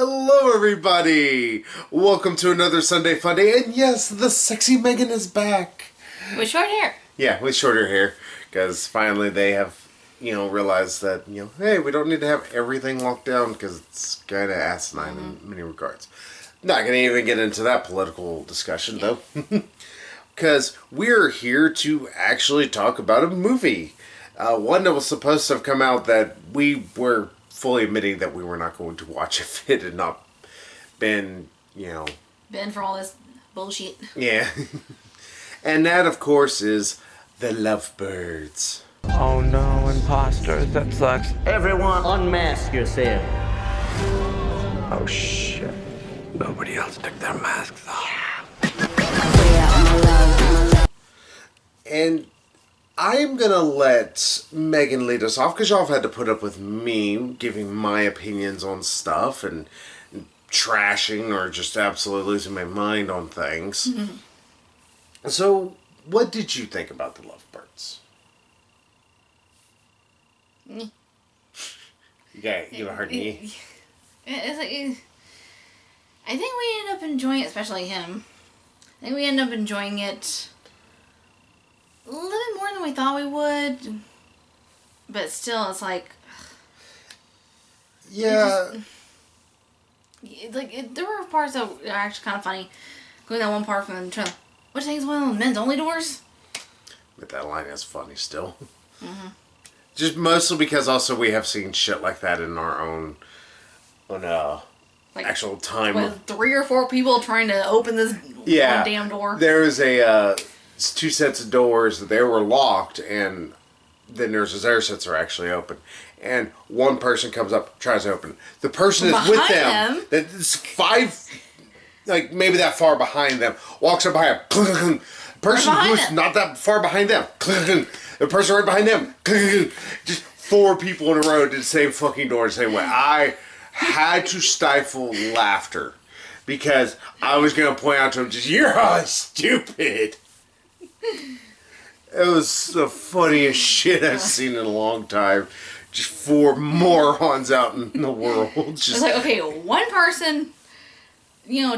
Hello, everybody! Welcome to another Sunday Funday, and yes, the sexy Megan is back. With short hair. Yeah, with shorter hair, because finally they have, realized that, hey, we don't need to have everything locked down, because it's kind of asinine in many regards. Not going to even get into that political discussion, though, because we're here to actually talk about a movie. One that was supposed to have come out that we were fully admitting that we were not going to watch if it had not been, Been for all this bullshit. Yeah. And that, of course, is The Lovebirds. Oh no, imposters, that sucks. Everyone, unmask yourself. Oh shit. Nobody else took their masks off. And I'm going to let Megan lead us off because y'all have had to put up with me giving my opinions on stuff and trashing or just absolutely losing my mind on things. Mm-hmm. So, what did you think about The Lovebirds? You have a hard knee. It's like, I think we ended up enjoying it, especially him. I think we ended up enjoying it a little bit more than we thought we would. But still, it's like... Yeah. There were parts that are actually kind of funny. Going that one part from the trailer. What do you think is one of the men's only doors? But that line is funny still. Mm-hmm. Just mostly because also we have seen shit like that in our own... actual time. With 3 or 4 people trying to open this one damn door. There was a 2 sets of doors that they were locked, and then there's those other sets that are actually open. And one person comes up, tries to open. The person that's with them, that's 5, like maybe that far behind them, walks up behind them. Person who's not that far behind them. The person right behind them. Just 4 people in a row did the same fucking door the same way. I had to stifle laughter because I was going to point out to him, you're all stupid. It was the funniest shit I've seen in a long time. Just 4 morons out in the world. Just... It's like, okay, one person,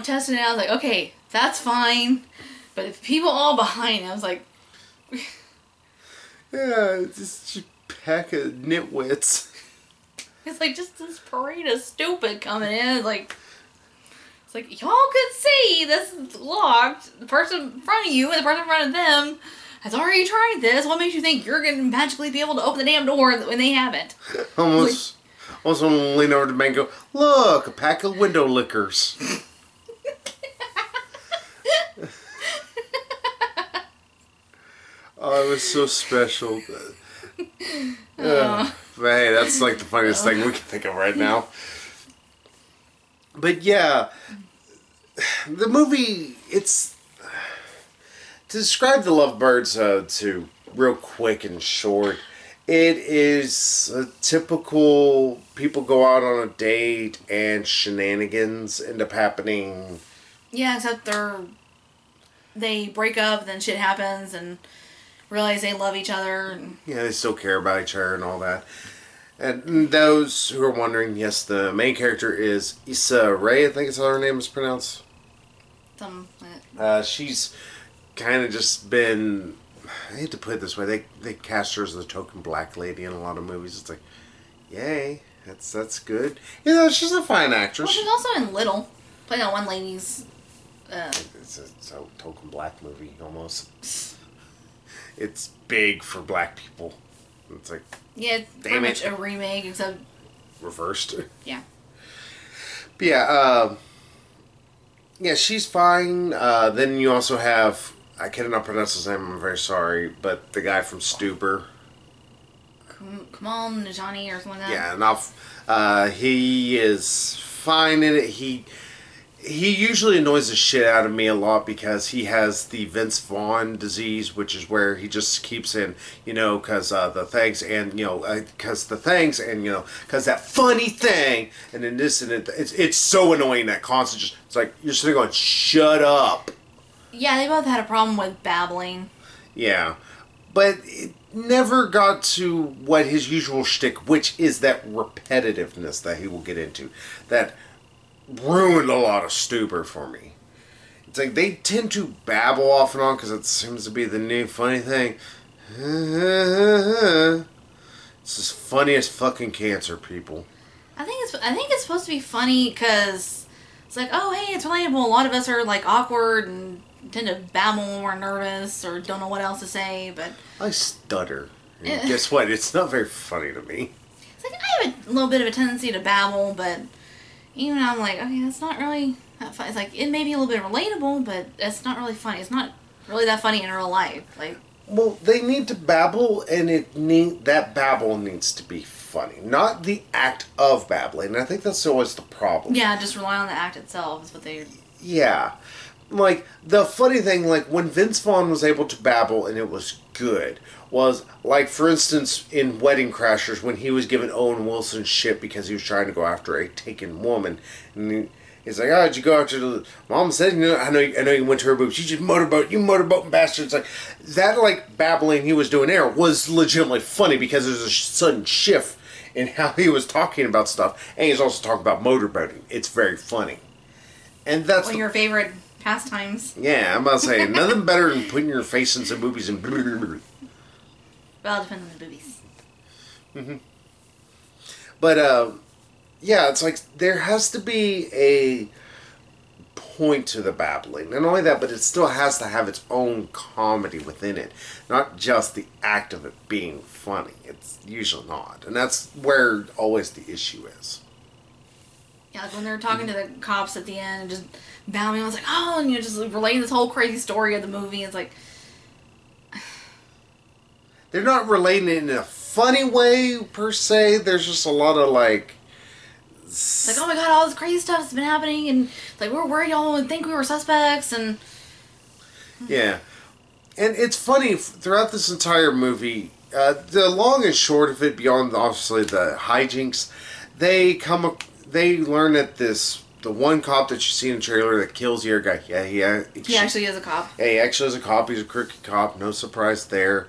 testing it out, like, okay, that's fine. But if people all behind, I was like... Yeah, it's just a pack of nitwits. It's like just this parade of stupid coming in. It's like y'all could see this is locked. The person in front of you and the person in front of them has already tried this. What makes you think you're going to magically be able to open the damn door when they haven't? Almost want to lean over to Ben and go, look, a pack of window lickers. Oh, it was so special. But hey, that's like the funniest thing we can think of right now. But yeah, the movie, it's... To describe The Lovebirds to real quick and short, it is a typical people go out on a date and shenanigans end up happening. Yeah, except they break up, then shit happens, and realize they love each other. And... Yeah, they still care about each other and all that. And those who are wondering, yes, the main character is Issa Rae, I think is how her name is pronounced. She's kind of just been, I hate to put it this way, they cast her as the token black lady in a lot of movies. It's like, yay, that's good. She's a fine actress. Well, she's also in Little, playing that one lady's... It's a token black movie, almost. It's big for black people. It's like, yeah, it's pretty much a remake, except... reversed. Yeah. But yeah, she's fine. Then you also have, I cannot pronounce his name, I'm very sorry, but the guy from Stuber. Kamal Najani or something like that. Yeah, he is fine in it. He usually annoys the shit out of me a lot because he has the Vince Vaughn disease, which is where he just keeps in, because the things and, because the things and, because that funny thing. And then this and it's so annoying that constant just, it's like, you're sitting going, shut up. Yeah, they both had a problem with babbling. Yeah. But it never got to what his usual shtick, which is that repetitiveness that he will get into. That ruined a lot of stupor for me. It's like they tend to babble off and on because it seems to be the new funny thing. It's as funny as fucking cancer, people. I think it's supposed to be funny because it's like, oh hey, it's relatable. A lot of us are like awkward and tend to babble when we're nervous or don't know what else to say. But I stutter. And guess what? It's not very funny to me. It's like I have a little bit of a tendency to babble, but even I'm like, okay, that's not really that funny. It's like it may be a little bit relatable, but it's not really funny. It's not really that funny in real life. Like, well, they need to babble, and that babble needs to be funny, not the act of babbling. I think that's always the problem. Yeah, just rely on the act itself is what they. Yeah, like the funny thing, like when Vince Vaughn was able to babble and it was good, was like for instance in Wedding Crashers when he was giving Owen Wilson shit because he was trying to go after a taken woman, and he's like, "Oh, did you go after the mom said? I know you went to her boobs. You just motorboating bastards." Like that, like babbling he was doing there was legitimately funny because there's a sudden shift in how he was talking about stuff, and he's also talking about motorboating. It's very funny, and that's one of your favorite pastimes. Yeah, I'm about to say nothing better than putting your face in some movies and. Well, it depends on the boobies. Mm-hmm. But yeah, it's like there has to be a point to the babbling. Not only that, but it still has to have its own comedy within it. Not just the act of it being funny. It's usually not. And that's where always the issue is. Yeah, like when they're talking to the cops at the end and just babbling, I was like, oh, and you're just relating this whole crazy story of the movie. It's like... They're not relating it in a funny way, per se. There's just a lot of, like... It's like, oh my god, all this crazy stuff has been happening, and like we're worried y'all would think we were suspects, and... Yeah. And it's funny, throughout this entire movie, the long and short of it, beyond obviously the hijinks, they learn that the one cop that you see in the trailer that kills the other guy, he actually is a cop. Yeah, he actually is a cop. He's a crooked cop. No surprise there.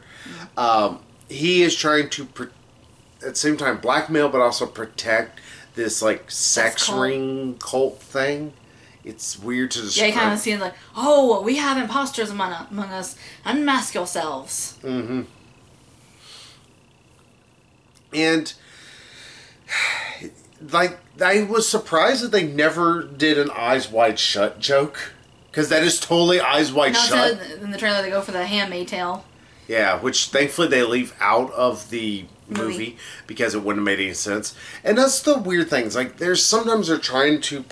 He is trying to, at the same time, blackmail, but also protect this, like, sex ring cult thing. It's weird to describe. Yeah, you kind of see it like, oh, we have imposters among us. Unmask yourselves. Mm-hmm. And, like, I was surprised that they never did an Eyes Wide Shut joke. Because that is totally Eyes Wide Shut. In the trailer, they go for the Handmaid's Tale. Yeah, which thankfully they leave out of the movie because it wouldn't have made any sense. And that's the weird things. Like, sometimes they're trying to,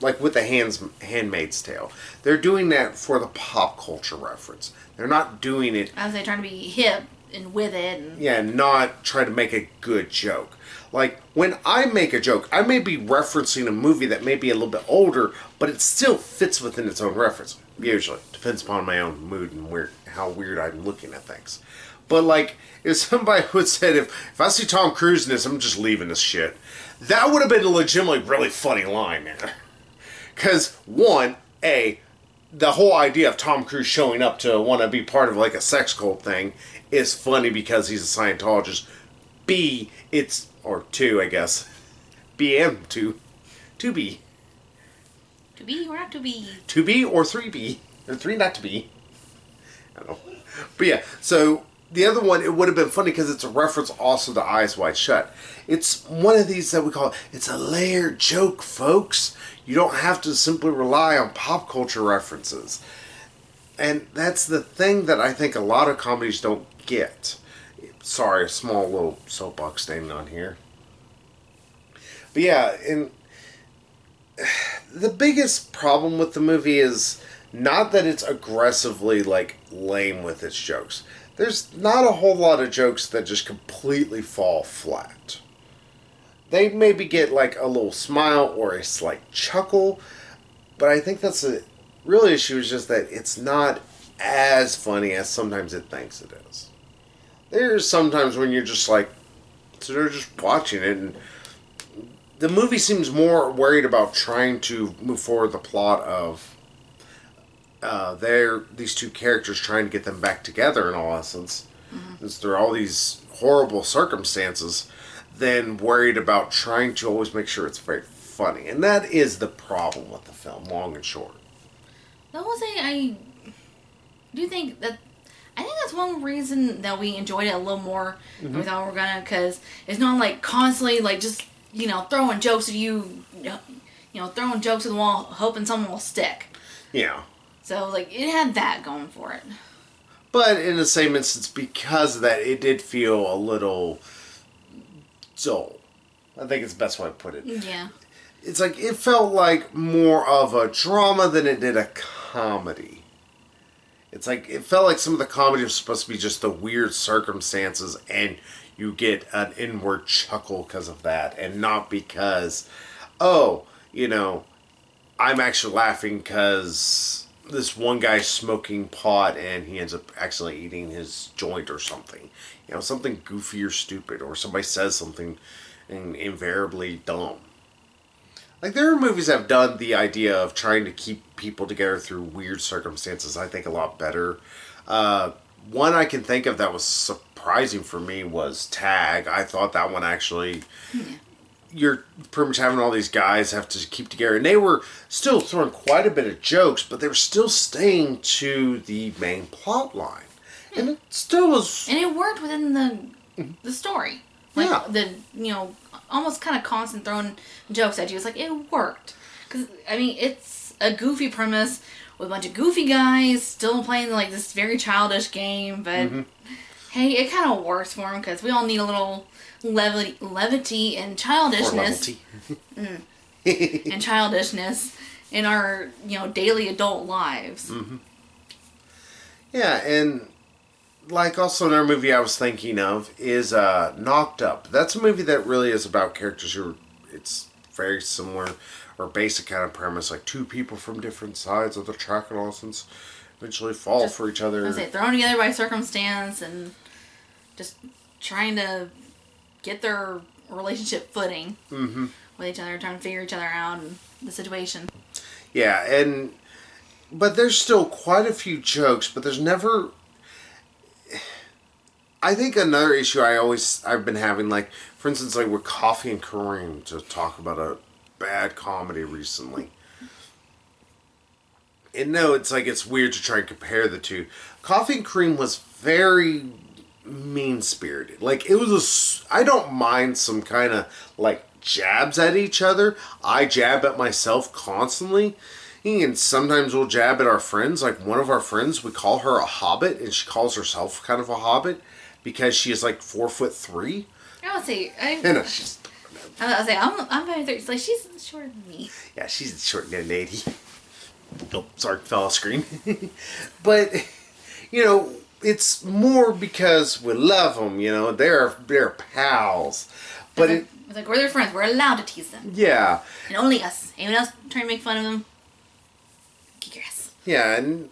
like with the Handmaid's Tale, they're doing that for the pop culture reference. They're not doing it... As they trying to be hip and with it. And... Yeah, not try to make a good joke. Like, when I make a joke, I may be referencing a movie that may be a little bit older, but it still fits within its own reference. Usually. Depends upon my own mood and how weird I'm looking at things. But, like, if somebody would said, if I see Tom Cruise in this, I'm just leaving this shit. That would have been a legitimately really funny line there. Because, one, the whole idea of Tom Cruise showing up to want to be part of, like, a sex cult thing is funny because he's a Scientologist. B, or two, I guess. BM, two. 2B. To be or not to be? 2B or 3B. Or 3 not to be. I don't know. But yeah, so the other one, it would have been funny because it's a reference also to Eyes Wide Shut. It's one of these that we call, it's a layered joke, folks. You don't have to simply rely on pop culture references. And that's the thing that I think a lot of comedies don't get. Sorry, a small little soapbox standing on here. But yeah, and the biggest problem with the movie is not that it's aggressively, like, lame with its jokes. There's not a whole lot of jokes that just completely fall flat. They maybe get, like, a little smile or a slight chuckle, but I think that's the real issue is just that it's not as funny as sometimes it thinks it is. There's sometimes when you're just like, so they're just watching it, and the movie seems more worried about trying to move forward the plot of these two characters trying to get them back together in all essence, since there are all these horrible circumstances, than worried about trying to always make sure it's very funny. And that is the problem with the film, long and short. I will say, I do think that... I think that's one reason that we enjoyed it a little more than we thought we were gonna, because it's not like constantly like just, you know, throwing jokes at you, throwing jokes at the wall, hoping someone will stick. Yeah. So, like, it had that going for it. But in the same instance, because of that, it did feel a little dull. I think it's the best way to put it. Yeah. It's like, it felt like more of a drama than it did a comedy. It's like, it felt like some of the comedy was supposed to be just the weird circumstances, and you get an inward chuckle because of that, and not because, I'm actually laughing because this one guy's smoking pot and he ends up actually eating his joint or something. Something goofy or stupid, or somebody says something invariably dumb. Like, there are movies that have done the idea of trying to keep people together through weird circumstances, I think, a lot better. One I can think of that was surprising for me was Tag. I thought that one actually... You're pretty much having all these guys have to keep together. And they were still throwing quite a bit of jokes, but they were still staying to the main plot line. And it still was... And it worked within the story. Like, almost kind of constant throwing jokes at you. It's like, it worked. Because, I mean, it's a goofy premise with a bunch of goofy guys still playing, like, this very childish game. But, hey, it kind of works for them because we all need a little levity and childishness. And childishness in our, daily adult lives. Yeah, and... like, also another movie I was thinking of is Knocked Up. That's a movie that really is about characters who it's very similar or basic kind of premise. Like, two people from different sides of the track and lessons eventually fall for each other. I say, thrown together by circumstance and just trying to get their relationship footing with each other, trying to figure each other out and the situation. Yeah, but there's still quite a few jokes, but there's never... I think another issue I've been having, like, for instance, like with Coffee and Kareem, to talk about a bad comedy recently. And no, it's like, it's weird to try and compare the two. Coffee and Kareem was very mean-spirited. Like, I don't mind some kind of, like, jabs at each other. I jab at myself constantly. And sometimes we'll jab at our friends. Like, one of our friends, we call her a hobbit, and she calls herself kind of a hobbit. Because she is like 4'3". I would say I'm 5'3". Like, she's shorter than me. Yeah, she's shorter than a lady. Oh, sorry, fell off screen. But it's more because we love them. They're pals. But it's like we're their friends. We're allowed to tease them. Yeah. And only us. Anyone else trying to make fun of them? Kick your ass. Yeah, and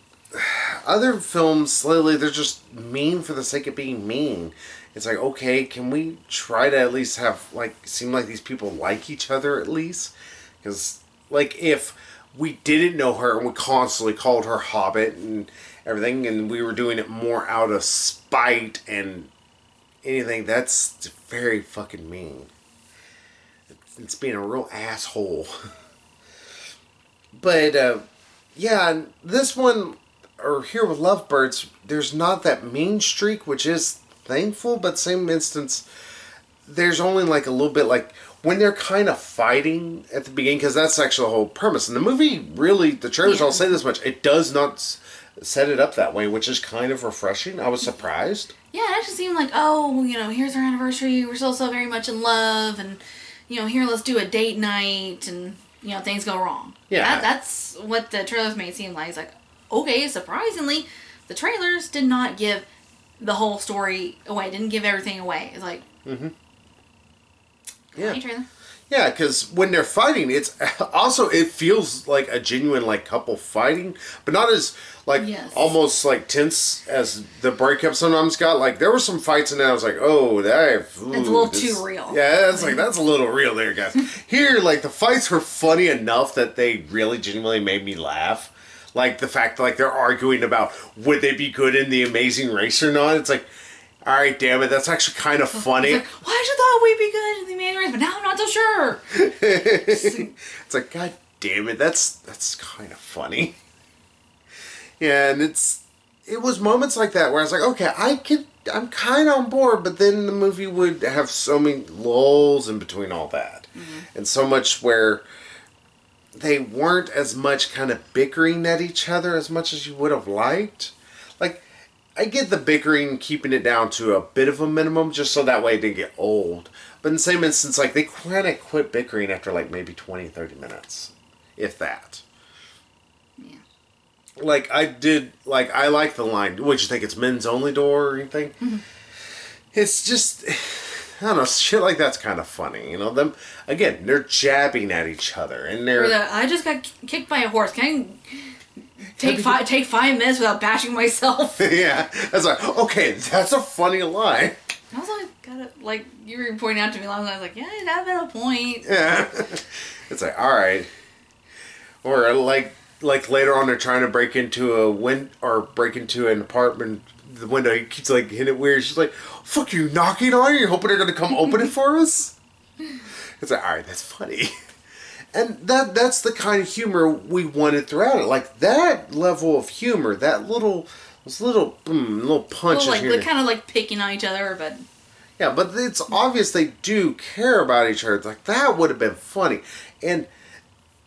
other films lately, they're just mean for the sake of being mean. It's like, okay, can we try to at least have, like, seem like these people like each other at least? Because, like, if we didn't know her and we constantly called her Hobbit and everything, and we were doing it more out of spite and anything, that's very fucking mean. It's being a real asshole. But, yeah, this one... or here with Lovebirds, there's not that mean streak, which is thankful, but same instance, there's only like a little bit, like when they're kind of fighting at the beginning, because that's actually the whole premise. And the movie really, the trailers, I'll say this much, it does not set it up that way, which is kind of refreshing. I was surprised. Yeah, it actually seemed like, here's our anniversary, we're still so very much in love, and, here, let's do a date night, and, things go wrong. Yeah. That's what the trailers made it seem like. It's like, okay, surprisingly, the trailers did not give the whole story away. Didn't give everything away. It's like, yeah, trailer. Yeah, because when they're fighting, it's also, it feels like a genuine, like, couple fighting, but not as, like, almost, like, tense as the breakup sometimes got. Like, there were some fights in there I was like, oh, that's a little too real. Yeah, that's a little real there, guys. Here, like, the fights were funny enough that they really genuinely made me laugh. Like, the fact that, like, they're arguing about would they be good in The Amazing Race or not. It's like, all right, damn it, that's actually kind of funny. It's like, well, I just thought we'd be good in the main race, but now I'm not so sure. It's like, god damn it, that's kind of funny. Yeah, and it was moments like that where I was like, okay, I'm kind of on board, but then the movie would have so many lulls in between all that. And so much where they weren't as much kind of bickering at each other as much as you would have liked. Like, I get the bickering, keeping it down to a bit of a minimum, just so that way it didn't get old. But in the same instance, like, they kind of quit bickering after, like, maybe 20, 30 minutes. If that. Yeah. Like, I like the line, would you think it's men's only door or anything? It's just, I don't know, shit like that's kind of funny. You know, them, again, they're jabbing at each other. And they're... I just got kicked by a horse. Can I take 5 minutes without bashing myself? Yeah. That's like, okay, that's a funny line. I was like, you were pointing out to me last night. I was like, yeah, that been a point. Yeah. It's like, alright. Or like later on they're trying to break into an apartment. The window, he keeps like hitting it weird. She's like, fuck you, knocking on you? You're hoping they're gonna come open it for us? It's like, alright, that's funny. And that's the kind of humor we wanted throughout it. Like, that level of humor, those little punches Like, here. they're kind of like picking on each other, but... Yeah, but it's obvious they do care about each other. It's like, that would have been funny. And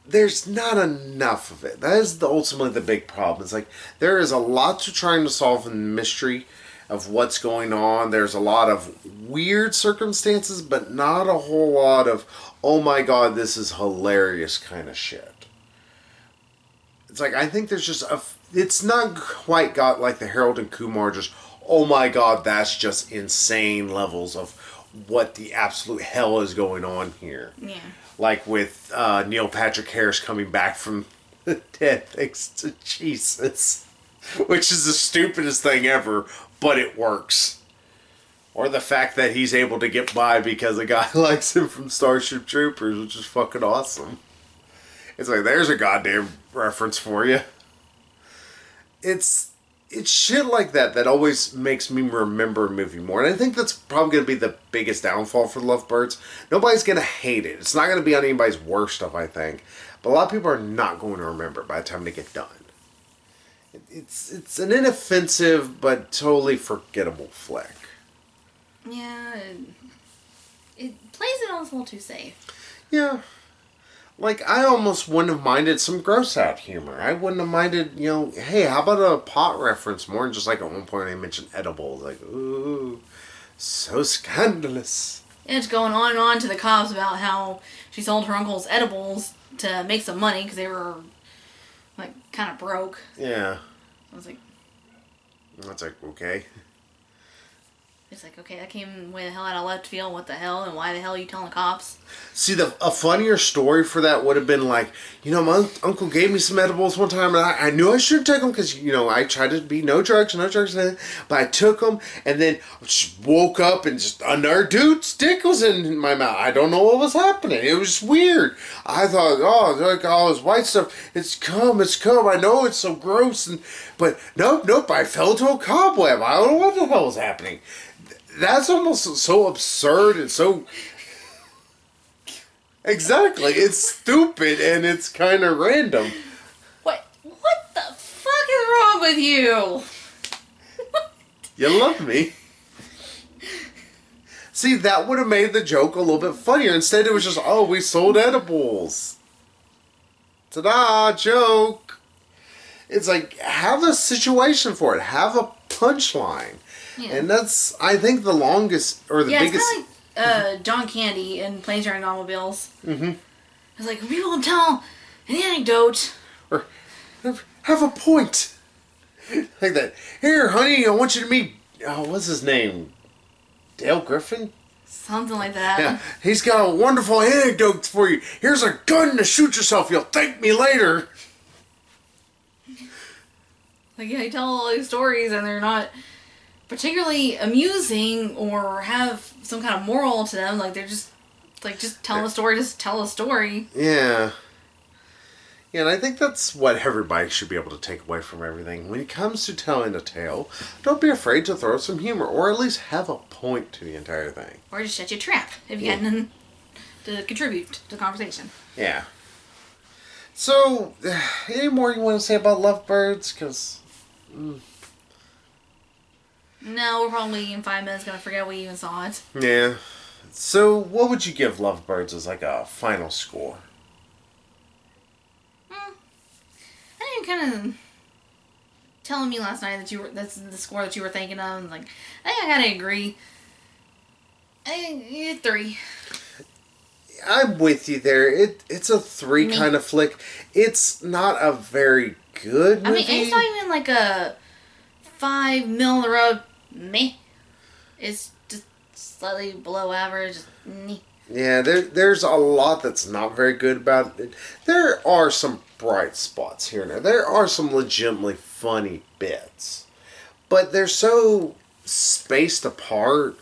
there's not enough of it. That is ultimately the big problem. It's like, there is a lot to trying to solve in the mystery of what's going on. There's a lot of weird circumstances, but not a whole lot of, oh my god, this is hilarious kind of shit. It's like, I think there's just it's not quite got like the Harold and Kumar just, oh my god, that's just insane levels of what the absolute hell is going on here. Yeah. Like with Neil Patrick Harris coming back from the dead thanks to Jesus. Which is the stupidest thing ever, but it works. Or the fact that he's able to get by because a guy likes him from Starship Troopers, which is fucking awesome. It's like, there's a goddamn reference for you. It's shit like that that always makes me remember a movie more. And I think that's probably going to be the biggest downfall for Lovebirds. Nobody's going to hate it. It's not going to be on anybody's worst stuff, I think. But a lot of people are not going to remember it by the time they get done. It's an inoffensive but totally forgettable flick. Yeah, it plays it almost a little too safe. Yeah. Like, I almost wouldn't have minded some gross out humor. I wouldn't have minded, hey, how about a pot reference more? And just like at one point I mentioned edibles. Like, ooh, so scandalous. And it's going on and on to the cops about how she sold her uncle's edibles to make some money because they were, like, kind of broke. Yeah. I was like... That's like, okay. It's like, okay, that came way the hell out of left field. What the hell? And why the hell are you telling the cops? See, a funnier story for that would have been like, my uncle gave me some edibles one time, and I knew I should take them because, I tried to be no drugs, but I took them, and then just woke up and just another dude's dick was in my mouth. I don't know what was happening. It was like I thought, oh, like all this white stuff, it's cum. I know it's so gross, but nope, I fell into a cobweb. I don't know what the hell was happening. That's almost so absurd and so... Exactly. It's stupid and it's kind of random. What the fuck is wrong with you? You love me. See, that would have made the joke a little bit funnier. Instead, it was just, oh, we sold edibles. Ta-da, joke. It's like, have a situation for it. Have a punchline. Yeah. And that's, I think, the longest, or the biggest... Yeah, it's kind of like John Candy in Planes, Trains, and Automobiles. Mm-hmm. It's like, people tell an anecdote. Or, have a point. Like that. Here, honey, I want you to meet, what's his name? Dale Griffin? Something like that. Yeah, he's got a wonderful anecdote for you. Here's a gun to shoot yourself. You'll thank me later. Like, yeah, you tell all these stories and they're not... particularly amusing or have some kind of moral to them. Like, they're just tell a story, just tell a story. Yeah. Yeah, and I think that's what everybody should be able to take away from everything. When it comes to telling a tale, don't be afraid to throw some humor, or at least have a point to the entire thing. Or just shut your trap if you got nothing to contribute to the conversation. Yeah. So, any more you want to say about Lovebirds? Because... No, we're probably in 5 minutes going to forget we even saw it. Yeah. So, what would you give Lovebirds as like a final score? I think you kind of telling me last night that that's the score that you were thinking of. Like, I think I gotta agree. I think 3. I'm with you there. It's a 3 kind of flick. It's not a very good movie. I mean, it's not even like a 5 middle of the road meh. It's just slightly below average. Meh. Yeah, there's a lot that's not very good about it. There are some bright spots here and there. There are some legitimately funny bits. But they're so spaced apart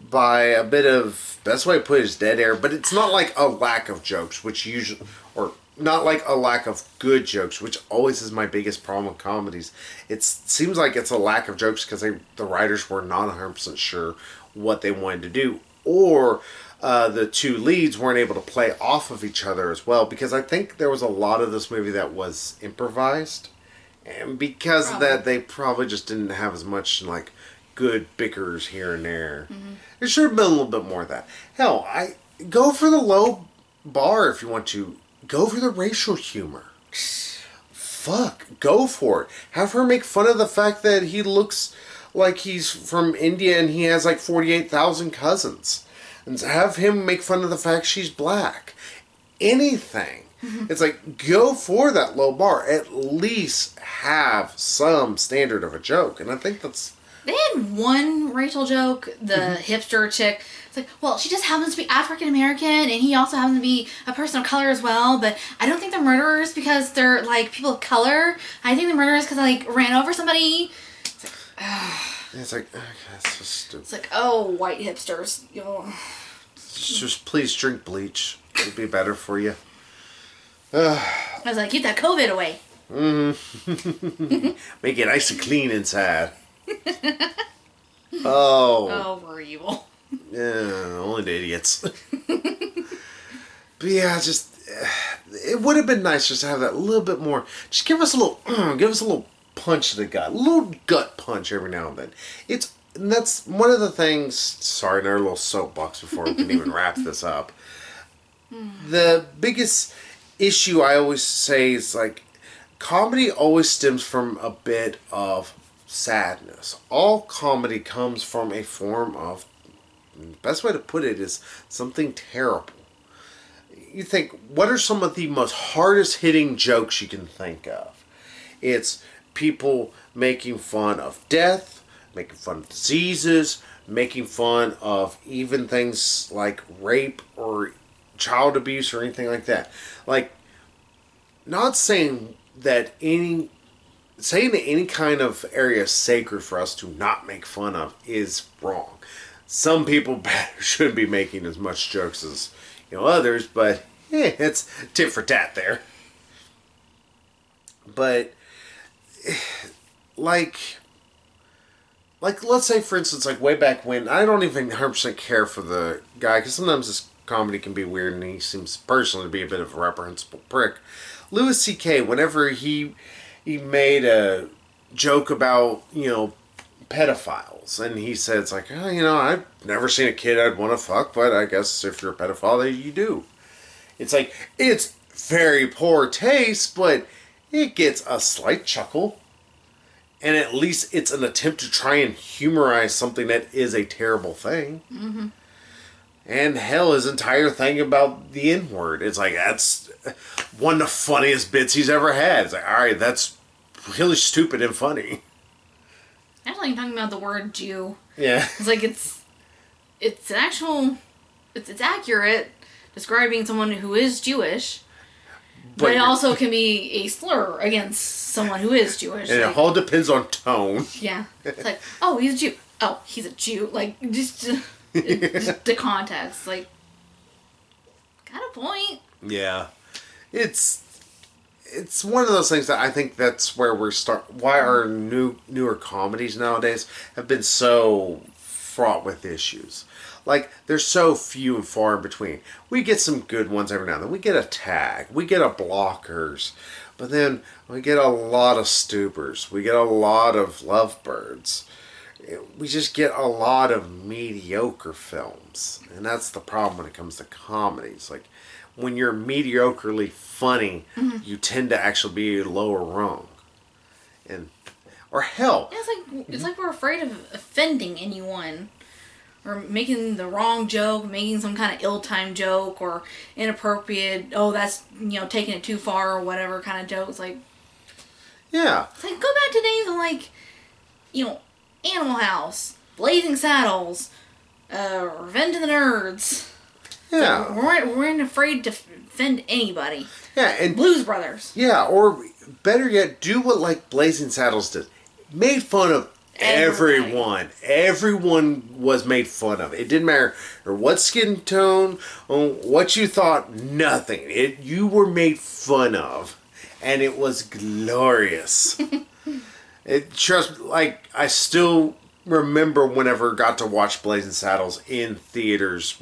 by a bit of, best way to put it is dead air, but it's not like a lack of jokes, which usually, or not like a lack of good jokes, which always is my biggest problem with comedies. It seems like it's a lack of jokes because the writers were not 100% sure what they wanted to do, or the two leads weren't able to play off of each other as well, because I think there was a lot of this movie that was improvised, and because of that, they probably just didn't have as much like good bickers here and there. Mm-hmm. There should have been a little bit more of that. Hell, I go for the low bar if you want to. Go for the racial humor. Fuck, go for it. Have her make fun of the fact that he looks like he's from India and he has like 48,000 cousins. And have him make fun of the fact she's black. Anything. Mm-hmm. It's like, go for that low bar. At least have some standard of a joke. And I think that's... They had one racial joke, the hipster chick. It's like, well, she just happens to be African American, and he also happens to be a person of color as well, but I don't think they're murderers because they're, like, people of color. I think they're murderers because they, like, ran over somebody. It's like, it's like, okay, that's so stupid. It's like, oh, white hipsters. Yo. Just please drink bleach. It'd be better for you. I was like, get that COVID away. Make it nice and clean inside. Oh, we're evil. Yeah, only the idiots. But yeah, just it would have been nice just to have that little bit more. Just give us a little punch to the gut, a little gut punch every now and then. And that's one of the things. Sorry, another little soapbox before we can even wrap this up. The biggest issue I always say is like comedy always stems from a bit of sadness. All comedy comes from a form of, the best way to put it is something terrible. You think, what are some of the most hardest hitting jokes you can think of? It's people making fun of death, making fun of diseases, making fun of even things like rape or child abuse or anything like that. Like, not saying that saying that any kind of area is sacred for us to not make fun of is wrong. Some people shouldn't be making as much jokes as others, but it's tit for tat there. But like let's say for instance, like way back when, I don't even 100% care for the guy because sometimes this comedy can be weird and he seems personally to be a bit of a reprehensible prick. Louis C.K., whenever he made a joke about, pedophiles. And he said, it's like, I've never seen a kid I'd want to fuck, but I guess if you're a pedophile, you do. It's like, it's very poor taste, but it gets a slight chuckle. And at least it's an attempt to try and humorize something that is a terrible thing. Mm-hmm. And hell, his entire thing about the N-word. It's like, that's one of the funniest bits he's ever had. It's like, alright, that's really stupid and funny. Actually, I'm talking about the word Jew. Yeah. It's like, it's an actual, it's accurate describing someone who is Jewish. But it also can be a slur against someone who is Jewish. And it all depends on tone. Yeah. It's like, oh, he's a Jew. Oh, he's a Jew. Like, just the context. Like, got a point. Yeah. it's one of those things that I think that's where why our newer comedies nowadays have been so fraught with issues. Like, there's so few and far in between. We get some good ones every now and then. We get a Tag. We get a Blockers. But then we get a lot of Stoopers. We get a lot of Lovebirds. We just get a lot of mediocre films. And that's the problem when it comes to comedies. Like, when you're mediocrely funny, you tend to actually be lower rung. Or hell. Yeah, it's like we're afraid of offending anyone. Or making the wrong joke, making some kind of ill-timed joke, or inappropriate, oh, that's, taking it too far, or whatever kind of joke. It's like... Yeah. It's like, go back to days of, like, Animal House, Blazing Saddles, Revenge of the Nerds. Yeah. Like, we weren't afraid to offend anybody. Yeah, and... Blues Brothers. Yeah, or better yet, do what, like, Blazing Saddles did. Made fun of everyone. Everyone was made fun of. It didn't matter what skin tone, what you thought, nothing. You were made fun of. And it was glorious. I still remember whenever I got to watch Blazing Saddles in theaters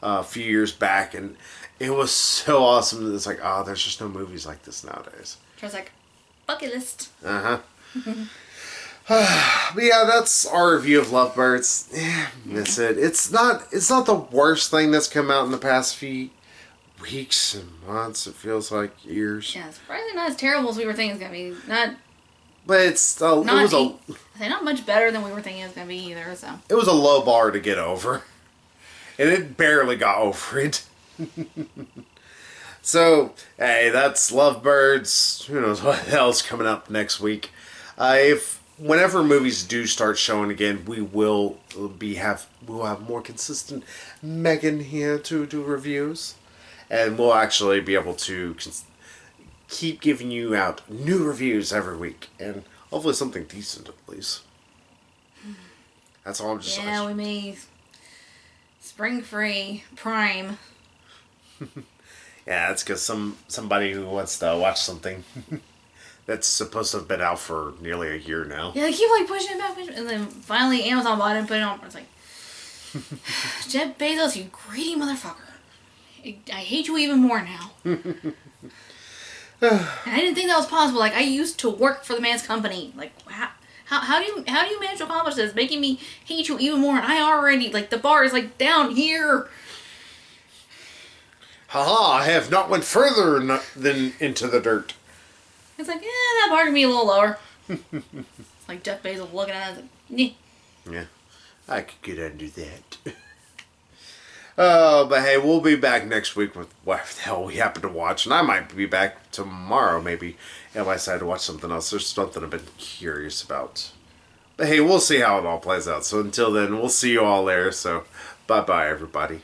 a few years back, and it was so awesome. It's like, there's just no movies like this nowadays. So I was like, bucket list. Uh-huh. But yeah, that's our review of Lovebirds. That's it. It's not the worst thing that's come out in the past few weeks and months. It feels like years. Yeah, surprisingly not as terrible as we were thinking it was gonna be. But not much better than we were thinking it was gonna be either. So it was a low bar to get over, and it barely got over it. So hey, that's Lovebirds. Who knows what else coming up next week? Whenever movies do start showing again, we'll have more consistent Megan here to do reviews, and we'll actually be able to keep giving you out new reviews every week, and hopefully something decent at least. That's all I'm just saying. Yeah, we may Spring Free Prime. Yeah, that's because somebody who wants to watch something that's supposed to have been out for nearly a year now. Yeah, they keep pushing it back, and then finally Amazon bought it and put it on. It's like, Jeff Bezos, you greedy motherfucker. I hate you even more now. And I didn't think that was possible. Like, I used to work for the man's company. Like, how do you manage to accomplish this? Making me hate you even more, and I already, the bar is, down here. Haha, I have not went further than into the dirt. It's like, that bar can be a little lower. It's like Jeff Bezos looking at it. Like, yeah, I could get under that. But hey, we'll be back next week with what the hell we happen to watch. And I might be back tomorrow, maybe, if I decide to watch something else. There's something I've been curious about. But hey, we'll see how it all plays out. So until then, we'll see you all there. So bye-bye, everybody.